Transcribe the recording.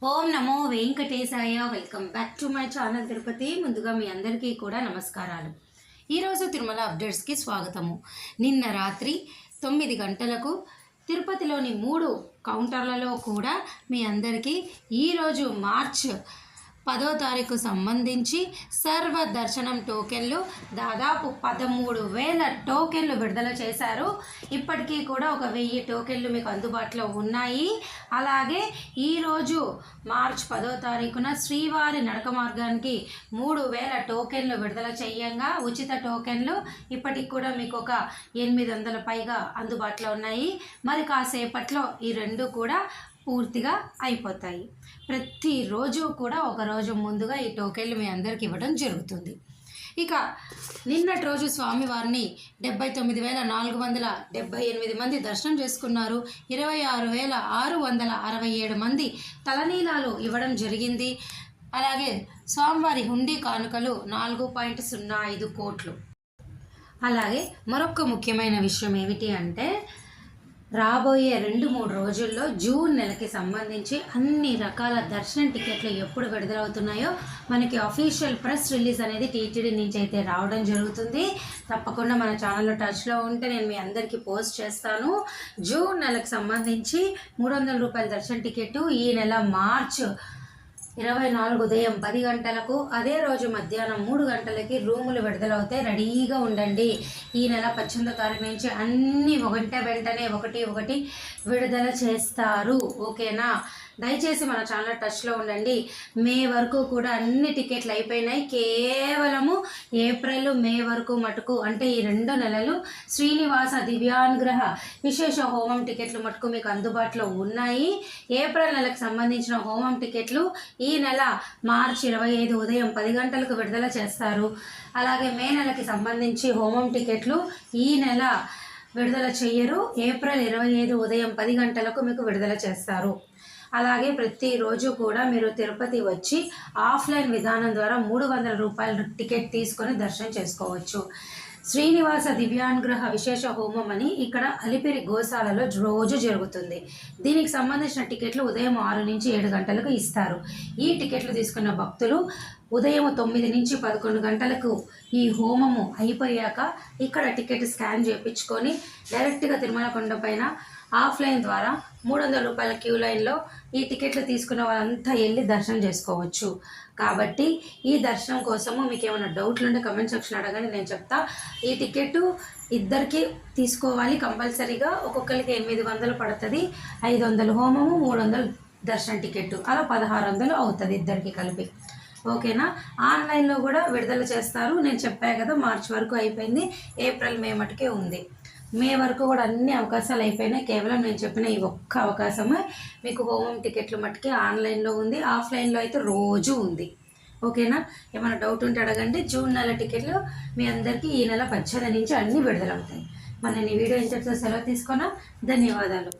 Om Namo Venkatesaya. Welcome back to my channel Tirupati. ముందుగా మీ అందరికీ కూడా నమస్కారాలు. ఈరోజు తిరుమల అప్డేట్స్కి స్వాగతము. నిన్న రాత్రి 9 గంటలకు తిరుపతిలోని 3 కౌంటర్లలో కూడా మీ అందరికీ ఈరోజు మార్చ్ 10వ తారీఖు సంబంధించి సర్వ దర్శనం టోకెన్లు దాదాపు 13,000 టోకెన్లు విడుదల చేశారు. ఇప్పటికీ కూడా 1,000 టోకెన్లు మీకు అందుబాటులో ఉన్నాయి. అలాగే ఈరోజు మార్చ్ 10వ తారీఖున శ్రీవారి నడక మార్గానికి 3,000 టోకెన్లు విడుదల చేయంగా ఉచిత టోకెన్లు ఇప్పటికి కూడా మీకు ఒక 800 పైగా అందుబాటులో ఉన్నాయి. మరి కాసేపట్లో ఈ రెండు కూడా పూర్తిగా అయిపోతాయి. ప్రతిరోజు కూడా ఒకరోజు ముందుగా ఈ టోకెన్లు మీ అందరికి ఇవ్వడం జరుగుతుంది. ఇక నిన్నటి రోజు స్వామివారిని 79,478 మంది దర్శనం చేసుకున్నారు. 26,667 మంది తలనీలాలు ఇవ్వడం జరిగింది. అలాగే స్వామివారి హుండీ కానుకలు 4.05 కోట్లు. అలాగే మరొక ముఖ్యమైన విషయం ఏమిటి అంటే రాబోయే 2-3 రోజుల్లో జూన్ నెలకి సంబంధించి అన్ని రకాల దర్శనం టికెట్లు ఎప్పుడు విడుదలవుతున్నాయో మనకి అఫీషియల్ ప్రెస్ రిలీజ్ అనేది టీటీడీ నుంచి అయితే రావడం జరుగుతుంది. తప్పకుండా మన ఛానల్లో టచ్లో ఉంటే నేను మీ అందరికీ పోస్ట్ చేస్తాను. జూన్ నెలకు సంబంధించి 300 రూపాయల దర్శనం టికెట్ ఈ నెల మార్చ్ 24 ఉదయం 10 గంటలకు, అదే రోజు మధ్యాహ్నం 3 గంటలకి రూములు విడుదలవుతాయి. రెడీగా ఉండండి. ఈ నెల 18వ తారీఖు నుంచి అన్నీ వెంటనే ఒకటి విడుదల చేస్తారు. ఓకేనా? దయచేసి మన ఛానల్ టచ్లో ఉండండి. మే వరకు కూడా అన్ని టికెట్లు అయిపోయినాయి. కేవలము ఏప్రిల్ మే వరకు మటుకు అంటే ఈ 2 నెలలు శ్రీనివాస దివ్యానుగ్రహ విశేష హోమం టికెట్లు మటుకు మీకు అందుబాటులో ఉన్నాయి. ఏప్రిల్ నెలకు సంబంధించిన హోమం టికెట్లు ఈ నెల మార్చి 25 ఉదయం 10 గంటలకు విడుదల చేస్తారు. అలాగే మే నెలకి సంబంధించి హోమం టికెట్లు ఈ నెల విడుదల చేయరు. ఏప్రిల్ 25 ఉదయం 10 గంటలకు మీకు విడుదల చేస్తారు. అలాగే ప్రతిరోజు కూడా మీరు తిరుపతి వచ్చి ఆఫ్లైన్ విధానం ద్వారా 300 రూపాయల టికెట్ తీసుకొని దర్శనం చేసుకోవచ్చు. శ్రీనివాస దివ్యానుగ్రహ విశేష హోమం అని ఇక్కడ అలిపిరి గోశాలలో రోజు జరుగుతుంది. దీనికి సంబంధించిన టికెట్లు ఉదయం 6 నుంచి 7 గంటలకు ఇస్తారు. ఈ టికెట్లు తీసుకున్న భక్తులు ఉదయం 9 నుంచి 11 గంటలకు ఈ హోమము అయిపోయాక ఇక్కడ టికెట్ స్కాన్ చేయించుకొని డైరెక్ట్గా తిరుమల కొండ పైన ఆఫ్లైన్ ద్వారా 300 రూపాయల క్యూ లైన్లో ఈ టికెట్లు తీసుకున్న వాళ్ళంతా వెళ్ళి దర్శనం చేసుకోవచ్చు. కాబట్టి ఈ దర్శనం కోసము మీకు ఏమైనా డౌట్లు ఉంటే కమెంట్ సెక్షన్ అడగండి, నేను చెప్తా. ఈ టికెట్ ఇద్దరికి తీసుకోవాలి కంపల్సరీగా. ఒక్కొక్కరికి 800 పడుతుంది. 500 హోమము, 300 దర్శనం టికెట్, అలా 1600 అవుతుంది ఇద్దరికి కలిపి. ఓకేనా? ఆన్లైన్లో కూడా విడుదల చేస్తారు. నేను చెప్పాను కదా, మార్చ్ వరకు అయిపోయింది. ఏప్రిల్ మే మటుకే ఉంది. మే వరకు కూడా అన్ని అవకాశాలు అయిపోయినాయి. కేవలం నేను చెప్పిన ఈ ఒక్క అవకాశమే మీకు హోమం టికెట్లు మట్టుకే ఆన్లైన్లో ఉంది. ఆఫ్లైన్లో అయితే రోజు ఉంది. ఓకేనా? ఏమైనా డౌట్ ఉంటే అడగండి. జూన్ నెల టికెట్లు మీ అందరికీ ఈ నెల 18 నుంచి అన్నీ విడుదలవుతాయి. మన ఈ వీడియో ఇంతటితో సెలవు తీసుకున్నా. ధన్యవాదాలు.